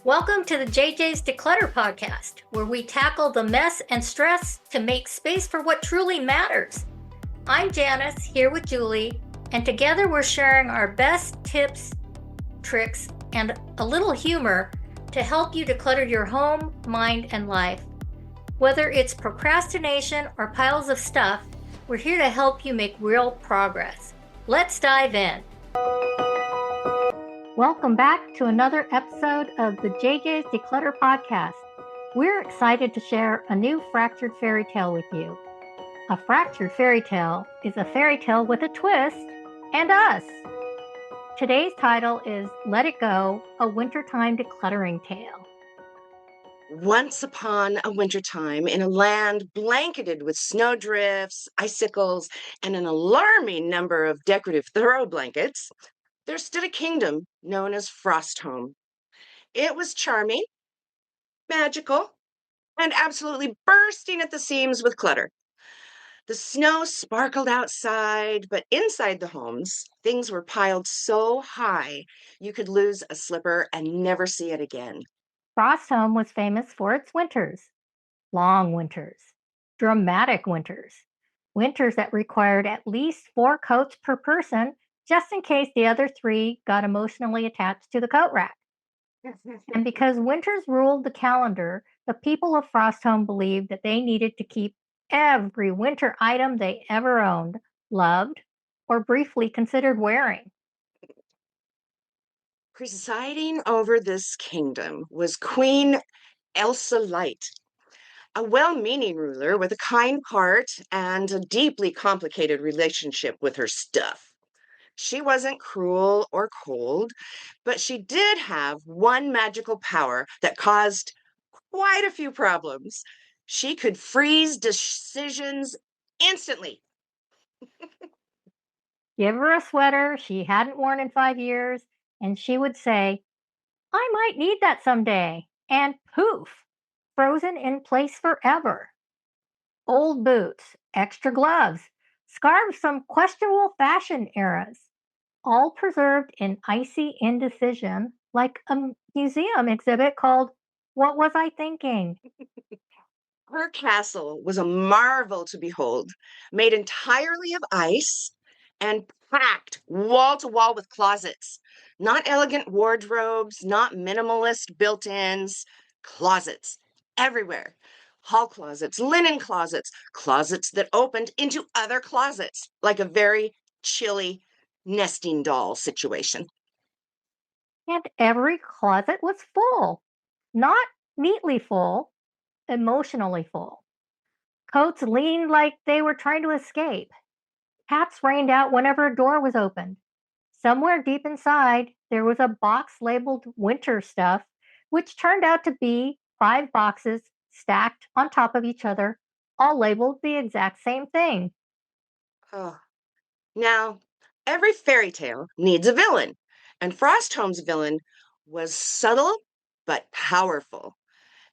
Welcome to the JJs Declutter Podcast, where we tackle the mess and stress to make space for what truly matters. I'm Janis, here with Julie, and together we're sharing our best tips, tricks, and a little humor to help you declutter your home, mind, and life. Whether it's procrastination or piles of stuff, we're here to help you make real progress. Let's dive in. Welcome back to another episode of the JJs Declutter Podcast. We're excited to share a new fractured fairy tale with you. A fractured fairy tale is a fairy tale with a twist and us. Today's title is Let It Go, a Wintertime Decluttering Tale. Once upon a wintertime, in a land blanketed with snowdrifts, icicles, and an alarming number of decorative throw blankets, there stood a kingdom known as Frosthome. It was charming, magical, and absolutely bursting at the seams with clutter. The snow sparkled outside, but inside the homes, things were piled so high you could lose a slipper and never see it again. Frosthome was famous for its winters. Long winters. Dramatic winters. Winters that required at least 4 coats per person, just in case the other 3 got emotionally attached to the coat rack. And because winters ruled the calendar, the people of Frosthome believed that they needed to keep every winter item they ever owned, loved, or briefly considered wearing. Presiding over this kingdom was Queen Elsa-Light, a well-meaning ruler with a kind heart and a deeply complicated relationship with her stuff. She wasn't cruel or cold, but she did have one magical power that caused quite a few problems. She could freeze decisions instantly. Give her a sweater she hadn't worn in 5 years, and she would say, I might need that someday. And poof, frozen in place forever. Old boots, extra gloves, scarves from questionable fashion eras, all preserved in icy indecision, like a museum exhibit called What Was I Thinking? Her castle was a marvel to behold, made entirely of ice and packed wall to wall with closets. Not elegant wardrobes, not minimalist built ins, closets everywhere. Hall closets, linen closets, closets that opened into other closets, like a very chilly nesting doll situation. And every closet was full, not neatly full, emotionally full. Coats leaned like they were trying to escape. Hats rained out whenever a door was opened. Somewhere deep inside, there was a box labeled winter stuff, which turned out to be 5 boxes stacked on top of each other, all labeled the exact same thing. Oh. Now, every fairy tale needs a villain, and Frosthome's villain was subtle but powerful.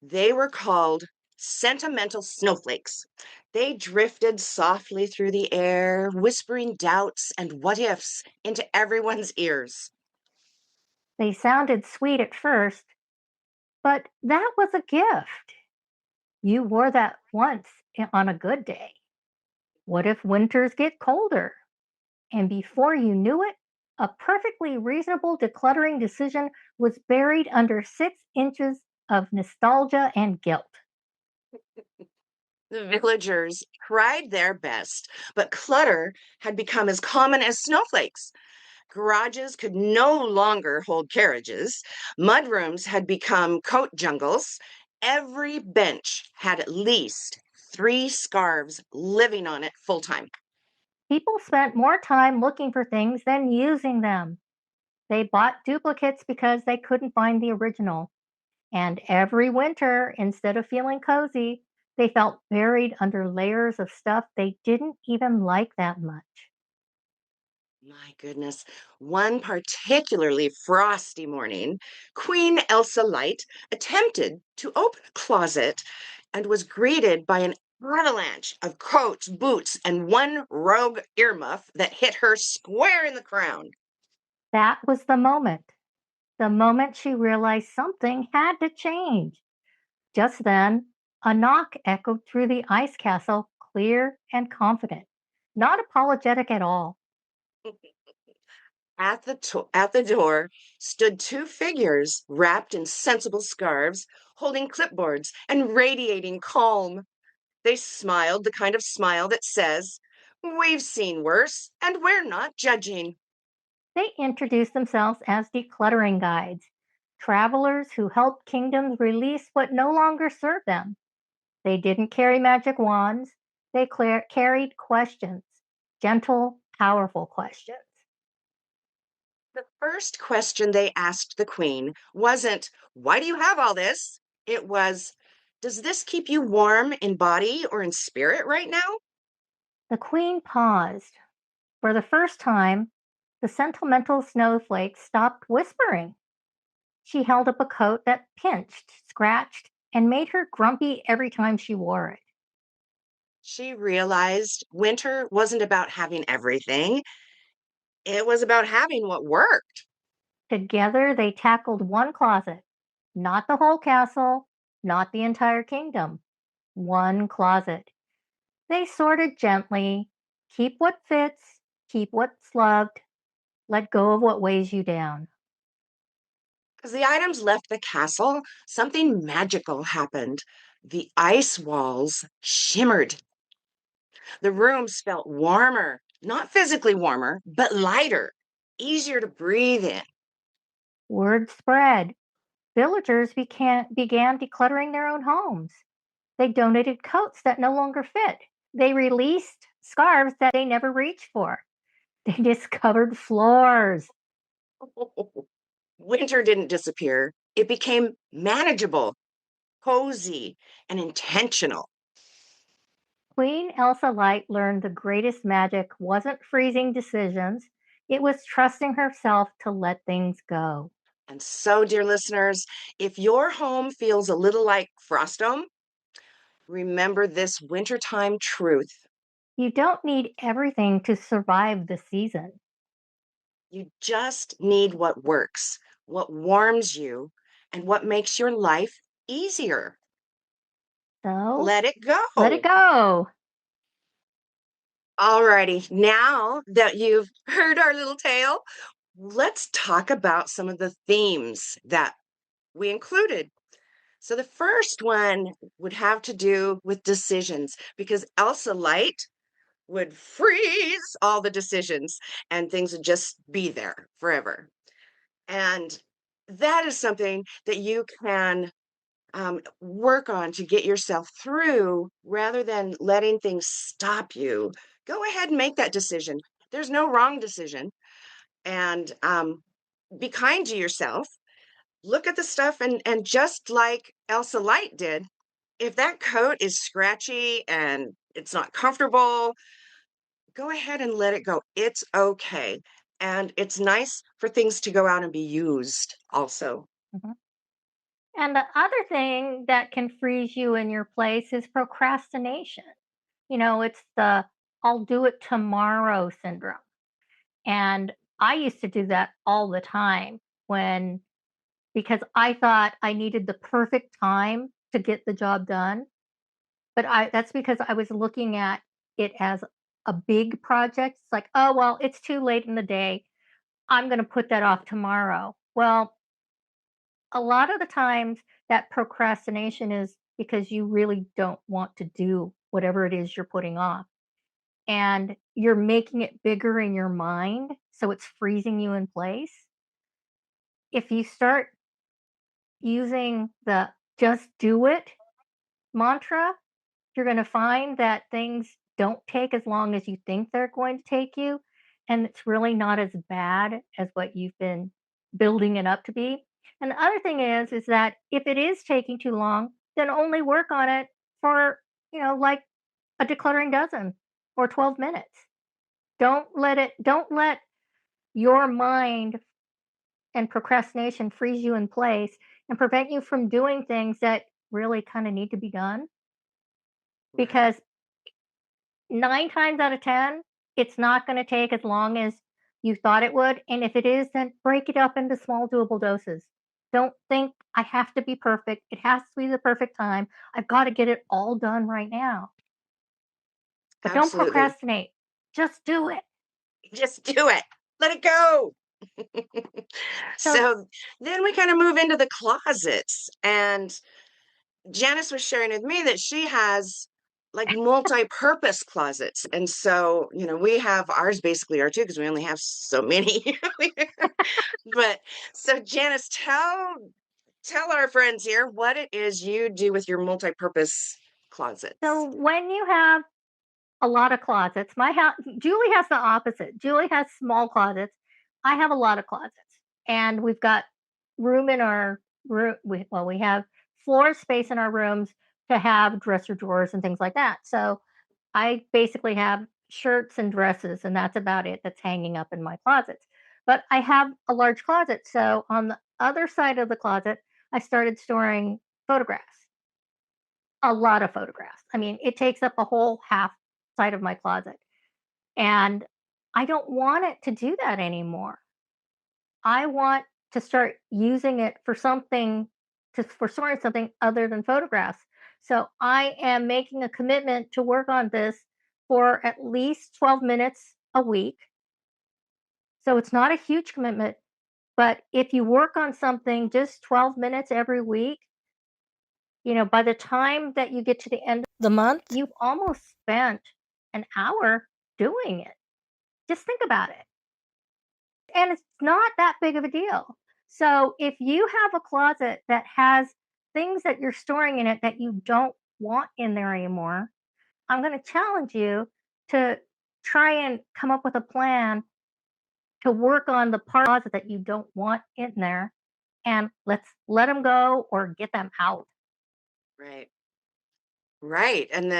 They were called sentimental snowflakes. They drifted softly through the air, whispering doubts and what ifs into everyone's ears. They sounded sweet at first, but that was a gift. You wore that once on a good day. What if winters get colder? And before you knew it, a perfectly reasonable decluttering decision was buried under 6 inches of nostalgia and guilt. The villagers tried their best, but clutter had become as common as snowflakes. Garages could no longer hold carriages. Mudrooms had become coat jungles. Every bench had at least 3 scarves living on it full time. People spent more time looking for things than using them. They bought duplicates because they couldn't find the original. And every winter, instead of feeling cozy, they felt buried under layers of stuff they didn't even like that much. My goodness, one particularly frosty morning, Queen Elsa-Light attempted to open a closet and was greeted by an avalanche of coats, boots, and one rogue earmuff that hit her square in the crown. That was the moment. the moment she realized something had to change. Just then, a knock echoed through the ice castle, clear and confident, not apologetic at all. At the door stood two figures wrapped in sensible scarves, holding clipboards and radiating calm. They smiled the kind of smile that says, "We've seen worse, and we're not judging." They introduced themselves as decluttering guides, travelers who helped kingdoms release what no longer served them. They didn't carry magic wands, they carried questions, gentle, powerful questions. The first question they asked the queen wasn't, "Why do you have all this?" It was, "Does this keep you warm in body or in spirit right now?" The queen paused. For the first time, the sentimental snowflakes stopped whispering. She held up a coat that pinched, scratched, and made her grumpy every time she wore it. She realized winter wasn't about having everything, it was about having what worked. Together, they tackled one closet, not the whole castle, not the entire kingdom, one closet. They sorted gently, keep what fits, keep what's loved, let go of what weighs you down. As the items left the castle, something magical happened. The ice walls shimmered. The rooms felt warmer, not physically warmer, but lighter, easier to breathe in. Word spread. Villagers began decluttering their own homes. They donated coats that no longer fit. They released scarves that they never reached for. They discovered floors. Winter didn't disappear, it became manageable, cozy, and intentional. Queen Elsa-Light learned the greatest magic wasn't freezing decisions, it was trusting herself to let things go. And so, dear listeners, if your home feels a little like Frosthome, remember this wintertime truth. You don't need everything to survive the season. You just need what works, what warms you, and what makes your life easier. So Let it let it go. go. Alrighty, now that you've heard our little tale, let's talk about some of the themes that we included. So the first one would have to do with decisions because Elsa-Light would freeze all the decisions and things would just be there forever. And that is something that you can work on to get yourself through rather than letting things stop you. Go ahead and make that decision. There's no wrong decision. And be kind to yourself. Look at the stuff and just like Elsa-Light did, if that coat is scratchy and it's not comfortable, go ahead and let it go. It's okay. And it's nice for things to go out and be used also. Mhm. And the other thing that can freeze you in your place is procrastination. It's the I'll do it tomorrow syndrome. And I used to do that all the time when because I thought I needed the perfect time to get the job done. But that's because I was looking at it as a big project. It's like, oh, well, it's too late in the day. I'm going to put that off tomorrow. Well, a lot of the times that procrastination is because you really don't want to do whatever it is you're putting off. And you're making it bigger in your mind. So it's freezing you in place. If you start using the just do it mantra, you're going to find that things don't take as long as you think they're going to take you. And it's really not as bad as what you've been building it up to be. And the other thing is that if it is taking too long, then only work on it for, like a decluttering dozen or 12 minutes. Don't let your mind and procrastination freeze you in place and prevent you from doing things that really kind of need to be done Right. because 9 times out of 10, it's not gonna take as long as you thought it would. And if it is, then break it up into small, doable doses. Don't think I have to be perfect. It has to be the perfect time. I've got to get it all done right now. But don't Absolutely. procrastinate. Just do it. Just do it. Let it go. So, So then we kind of move into the closets. And Janis was sharing with me that she has like multi-purpose closets. And so, we have ours basically are too, because we only have so many. But so Janis, tell our friends here what it is you do with your multi-purpose closets. when you have a lot of closets, my house, Julie has the opposite. Julie has small closets. I have a lot of closets, and we've got room in our room. We have floor space in our rooms to have dresser drawers and things like that. So I basically have shirts and dresses, and that's about it that's hanging up in my closets. But I have a large closet. So on the other side of the closet, I started storing photographs, a lot of photographs. I mean, it takes up a whole half side of my closet. And I don't want it to do that anymore. I want to start using it for for storing something other than photographs. So I am making a commitment to work on this for at least 12 minutes a week. So it's not a huge commitment, but if you work on something just 12 minutes every week, by the time that you get to the end of the month, you've almost spent an hour doing it. Just think about it. And it's not that big of a deal. So if you have a closet that has things that you're storing in it that you don't want in there anymore, I'm going to challenge you to try and come up with a plan to work on the part of the closet that you don't want in there, and let's let them go or get them out. Right. Right. And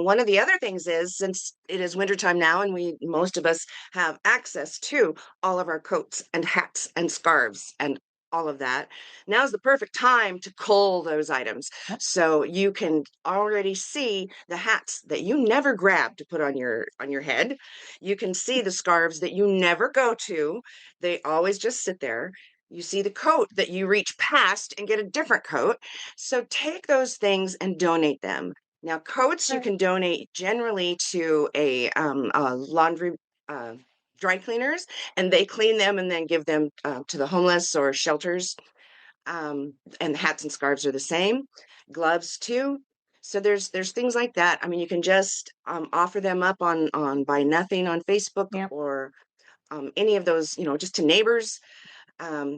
one of the other things is, since it is wintertime now and most of us have access to all of our coats and hats and scarves and all of that, now's the perfect time to cull those items. Yep. So you can already see the hats that you never grab to put on your head. You can see the scarves that you never go to. They always just sit there. You see the coat that you reach past and get a different coat. So take those things and donate them. Now, coats you Right. can donate generally to a laundry dry cleaners, and they clean them and then give them to the homeless or shelters. And hats and scarves are the same. Gloves too. So there's things like that. I mean, you can just offer them up on Buy Nothing on Facebook, Yep. or any of those, just to neighbors.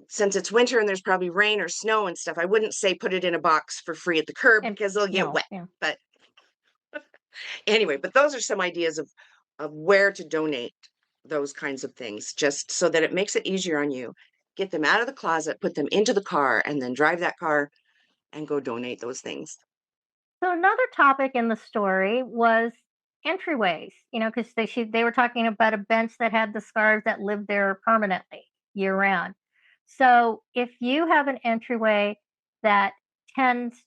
Since it's winter and there's probably rain or snow and stuff, I wouldn't say put it in a box for free at the curb, And because they'll get no, wet. yeah. But anyway, but those are some ideas of where to donate those kinds of things, just so that it makes it easier on you. Get them out of the closet, put them into the car, and then drive that car and go donate those things. So another topic in the story was entryways, because they were talking about a bench that had the scarves that lived there permanently year round. So if you have an entryway that tends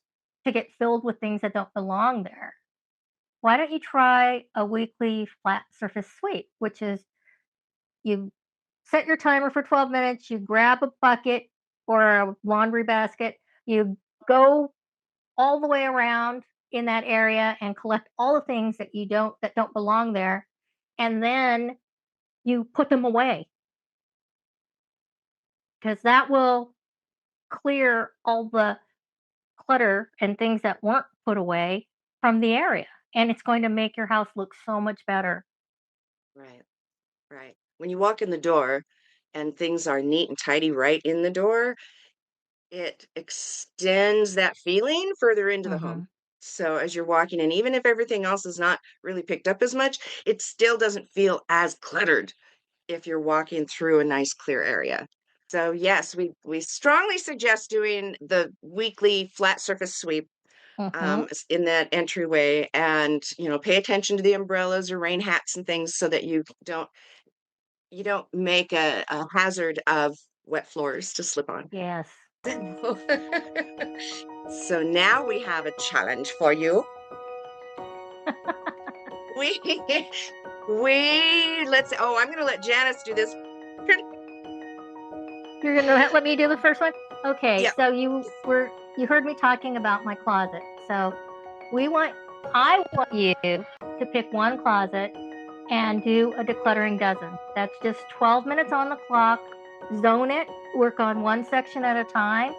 to get filled with things that don't belong there, why don't you try a weekly flat surface sweep, which is you set your timer for 12 minutes, you grab a bucket or a laundry basket, you go all the way around in that area and collect all the things that don't belong there, and then you put them away, because that will clear all the clutter and things that weren't put away from the area, and it's going to make your house look so much better. Right, right. When you walk in the door and things are neat and tidy right in the door, it extends that feeling further into the home. Hmm. So as you're walking in, even if everything else is not really picked up as much, it still doesn't feel as cluttered if you're walking through a nice clear area. So yes, we strongly suggest doing the weekly flat surface sweep Hmm. in that entryway, and pay attention to the umbrellas or rain hats and things, so that you don't make a hazard of wet floors to slip on. Yes. So now we have a challenge for you. We we let's I'm going to let Janis do this You're going to let me do the first one? Okay, Yeah. so you heard me talking about my closet. So I want you to pick one closet and do a decluttering dozen. That's just 12 minutes on the clock. Zone it, work on one section at a time.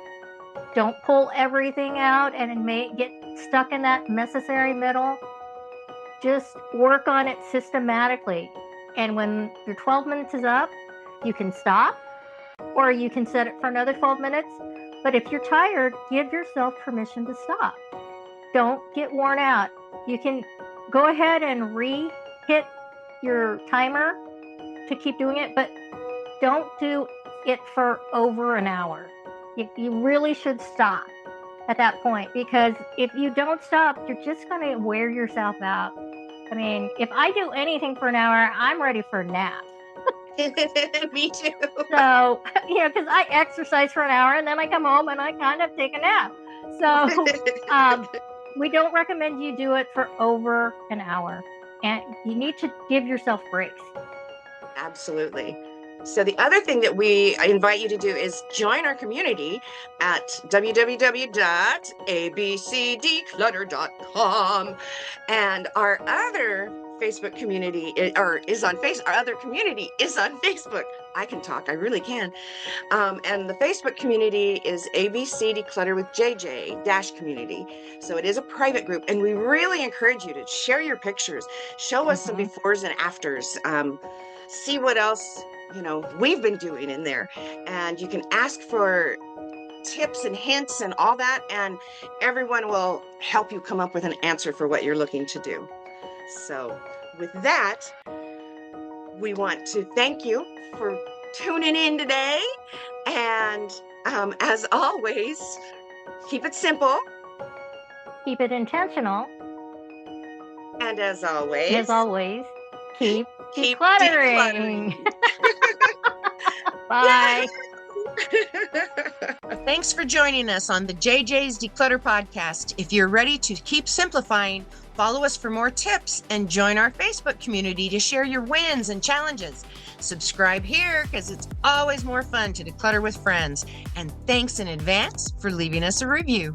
Don't pull everything out and get stuck in that necessary middle. Just work on it systematically. And when your 12 minutes is up, you can stop or you can set it for another 12 minutes. But if you're tired, give yourself permission to stop. Don't get worn out. You can go ahead and hit your timer to keep doing it, but don't do it for over an hour. You really should stop at that point, because if you don't stop, you're just going to wear yourself out. I mean, if I do anything for an hour, I'm ready for a nap. Me too. So, because I exercise for an hour and then I come home and I kind of take a nap. So, we don't recommend you do it for over an hour, and you need to give yourself breaks. Absolutely. So the other thing that I invite you to do is join our community at www.abcdeclutter.com. And our other Facebook community is on Facebook. Our other community is on Facebook. I can talk. I really can. And the Facebook community is ABC Declutter with JJ community. So it is a private group, and we really encourage you to share your pictures, show us some befores and afters, see what else we've been doing in there, and you can ask for tips and hints and all that, and everyone will help you come up with an answer for what you're looking to do. So with that, we want to thank you for tuning in today, and as always, keep it simple, keep it intentional, and as always, keep decluttering. Bye. Thanks for joining us on the JJs Declutter Podcast. If you're ready to keep simplifying, follow us for more tips and join our Facebook community to share your wins and challenges. Subscribe here because it's always more fun to declutter with friends. And thanks in advance for leaving us a review.